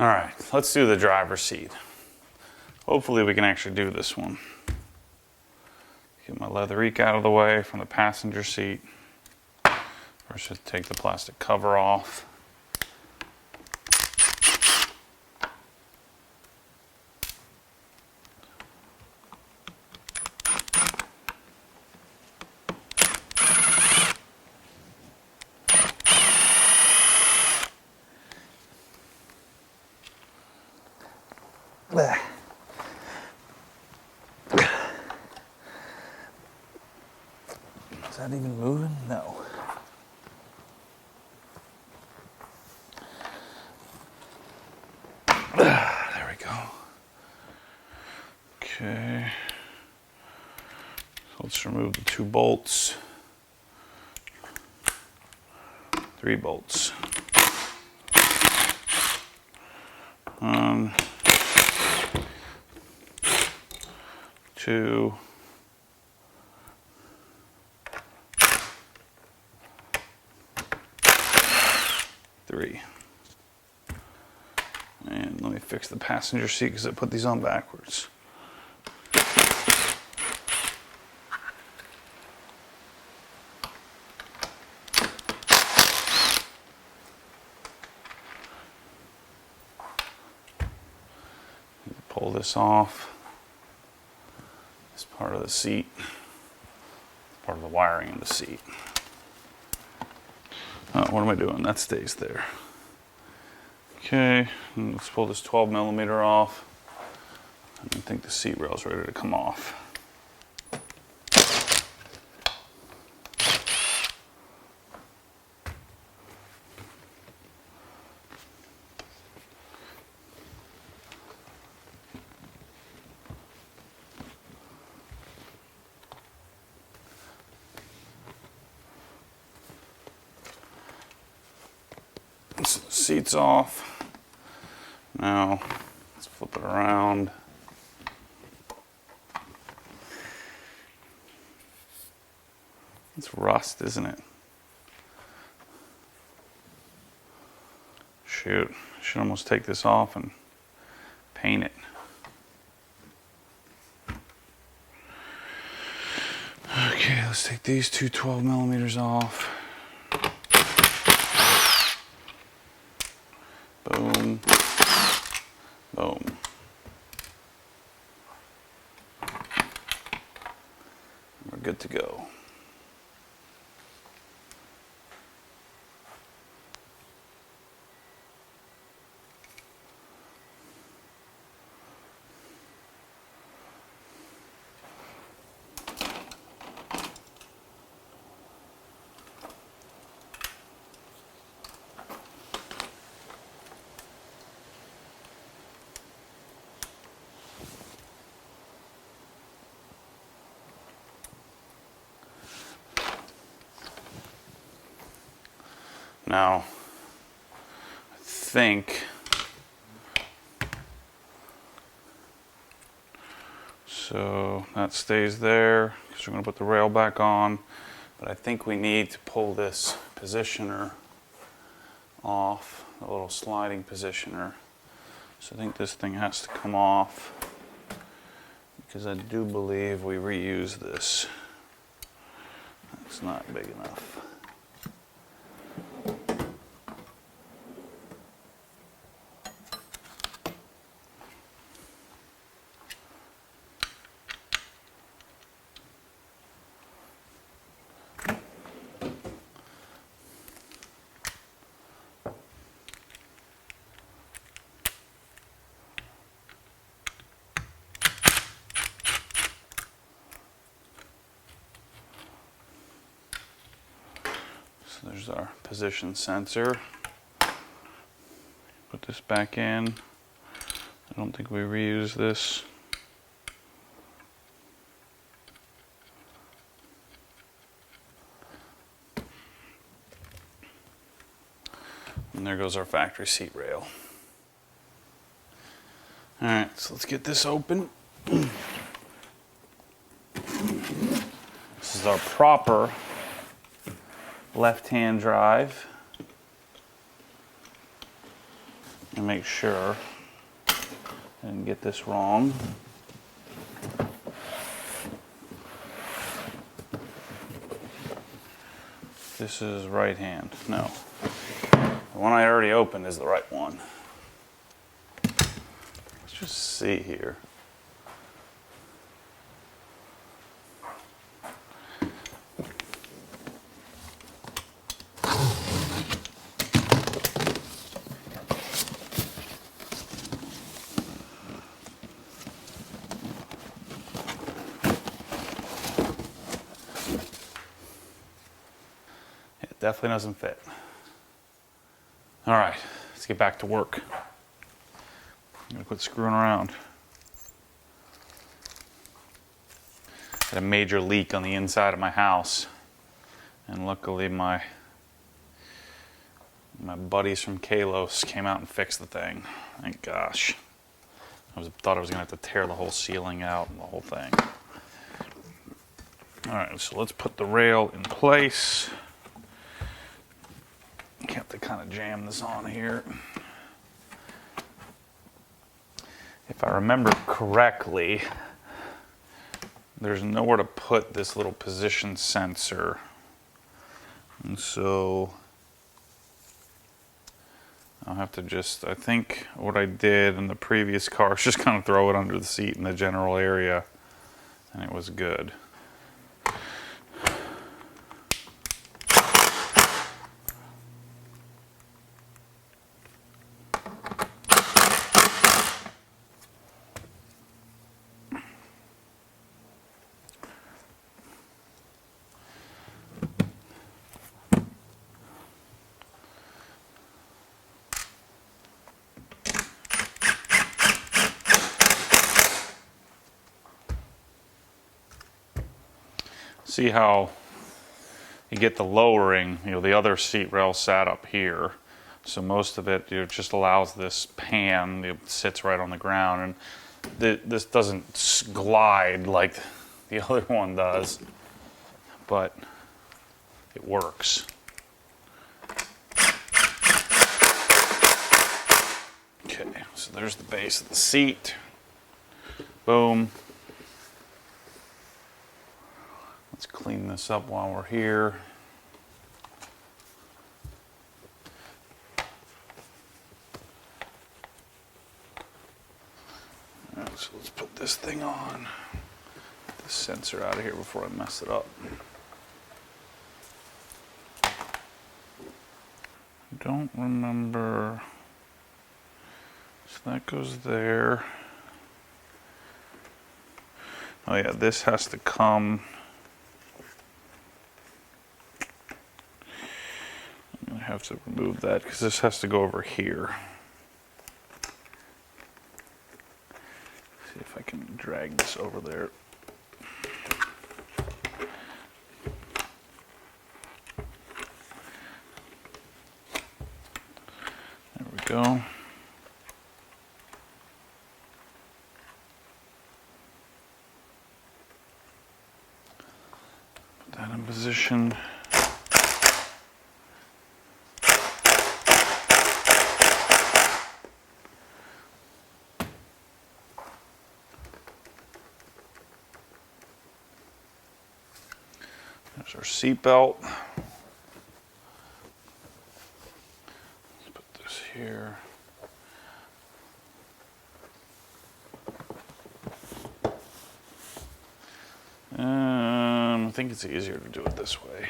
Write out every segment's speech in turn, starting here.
All right, let's do the driver's seat. Hopefully we can actually do this one. Get my leather out of the way from the passenger seat. First, just take the plastic cover off. Is that even moving? No. There we go. Okay. So let's remove the 2 bolts. 3 bolts. 1, 2, 3. And let me fix the passenger seat because I put these on backwards. Pull this off. This part of the seat. Part of the wiring in the seat. What am I doing? That stays there. Okay, let's pull this 12mm off. I think the seat rail is ready to come off. So the seat's off. Now, let's flip it around. It's rust, isn't it? Shoot, I should almost take this off and paint it. Okay, let's take these 2 12mm off. Boom. Boom. We're good to go. Now, I think so that stays there because we're going to put the rail back on, but I think we need to pull this positioner off, the little sliding positioner. So I think this thing has to come off because I do believe we reuse this. It's not big enough. So there's our position sensor. Put this back in. I don't think we reuse this. And there goes our factory seat rail. All right, so let's get this open. This is our proper left-hand drive. and make sure I didn't get this wrong. This is right hand. No. The one I already opened is the right one. Let's just see here. It definitely doesn't fit. All right, let's get back to work. I'm gonna quit screwing around. Had a major leak on the inside of my house, and luckily my buddies from Kalos came out and fixed the thing. Thank gosh. Thought I was gonna have to tear the whole ceiling out and the whole thing. All right, so let's put the rail in place. You have to kind of jam this on here. If I remember correctly, there's nowhere to put this little position sensor. And so I'll have to just, I think what I did in the previous car is just kind of throw it under the seat in the general area, and it was good. See how you get the lowering, the other seat rail sat up here. So most of it, just allows this pan, it sits right on the ground, and this doesn't glide like the other one does, but it works. Okay, so there's the base of the seat. Boom. Let's clean this up while we're here. All right, so let's put this thing on. Get this sensor out of here before I mess it up. Don't remember. So that goes there. Oh yeah, this has to come. I'm gonna have to remove that because this has to go over here. See if I can drag this over there. There we go. Put that in position. There's our seat belt. Let's put this here. I think it's easier to do it this way.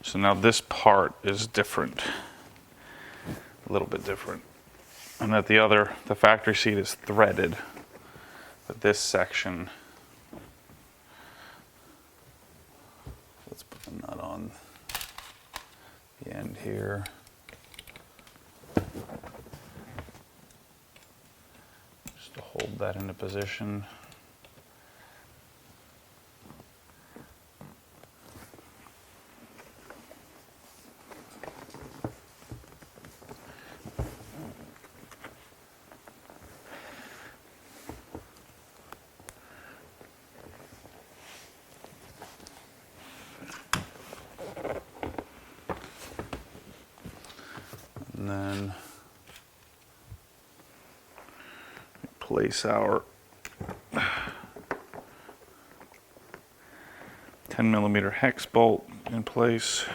So now this part is different, a little bit different. And that the factory seat is threaded, but this section, let's put the nut on the end here. Just to hold that into position. And then place our 10mm hex bolt in place.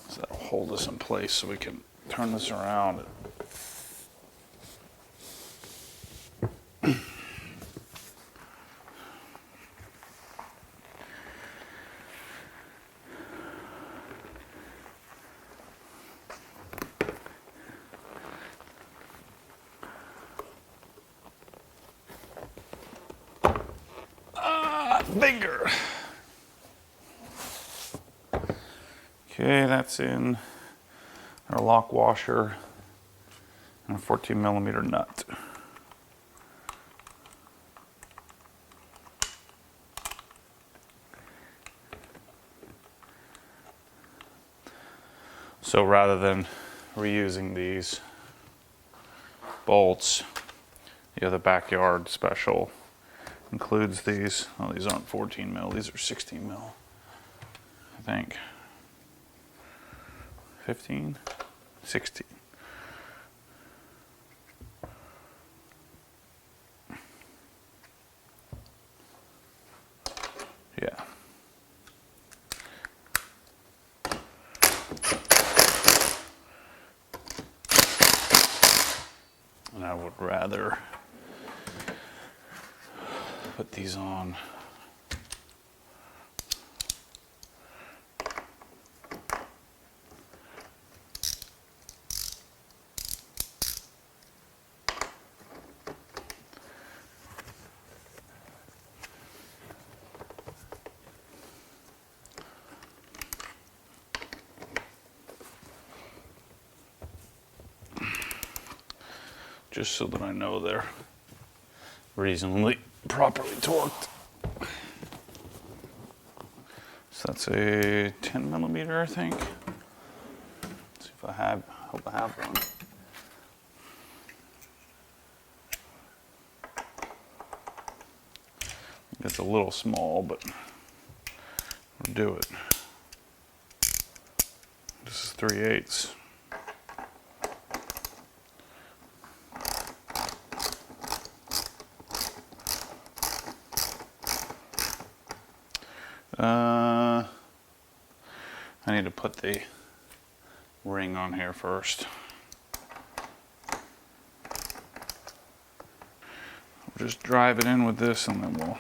So that'll hold us in place so we can turn this around. Finger. Okay, that's in our lock washer and a 14mm nut. So rather than reusing these bolts, the other backyard special includes these. Oh, these aren't 14mm, these are 16mm, I think. 15, 16. Yeah. And I would rather put these on just so that I know they're reasonably properly torqued. So that's a 10mm, I think. Let's see if I have, hope I have one. It's a little small, but we'll do it. This is 3/8. I need to put the ring on here first. We'll just drive it in with this and then we'll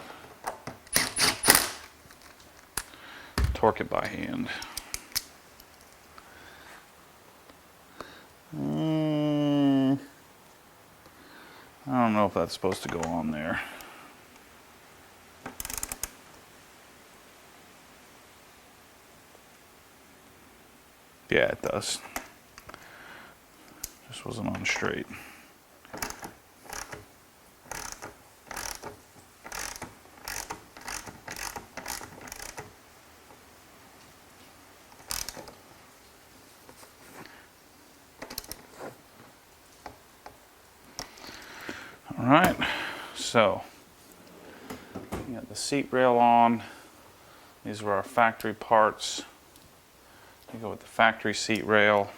torque it by hand. I don't know if that's supposed to go on there. Yeah, it does. Just wasn't on straight. All right, so we got the seat rail on. These were our factory parts. We go with the factory seat rail.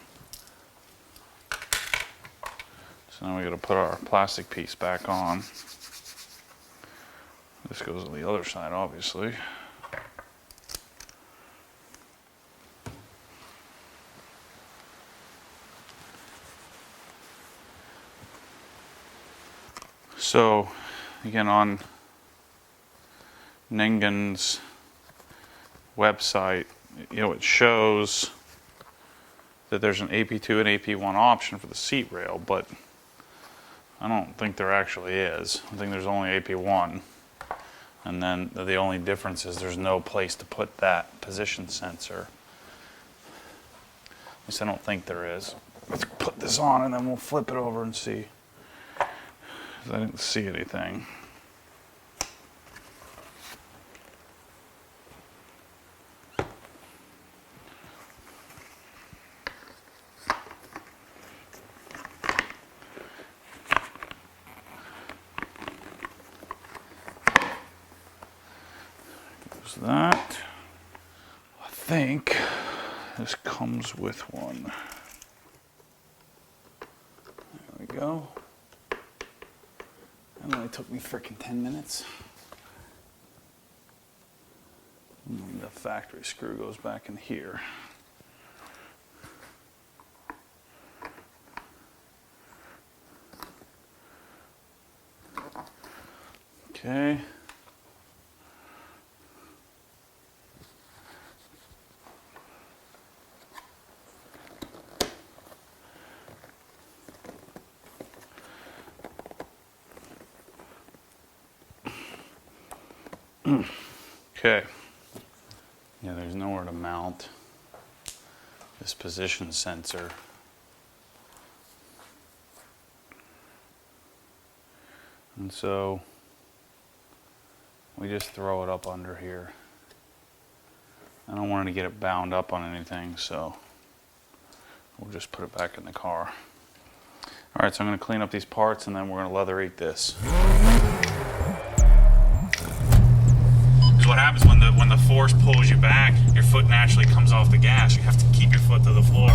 So now we got to put our plastic piece back on. This goes on the other side, obviously. So again, on Ningen's website, it shows that there's an AP2 and AP1 option for the seat rail, but I don't think there actually is. I think there's only AP1, and then the only difference is there's no place to put that position sensor. At least I don't think there is. Let's put this on and then we'll flip it over and see. I didn't see anything. There's that. I think this comes with one. There we go. That only took me freaking 10 minutes. And the factory screw goes back in here. Okay. Okay. Yeah, there's nowhere to mount this position sensor. And so we just throw it up under here. I don't want to get it bound up on anything, so we'll just put it back in the car. All right, so I'm going to clean up these parts and then we're going to leather eat this. Because what happens when the force pulls you back, your foot naturally comes off the gas. You have to keep your foot to the floor.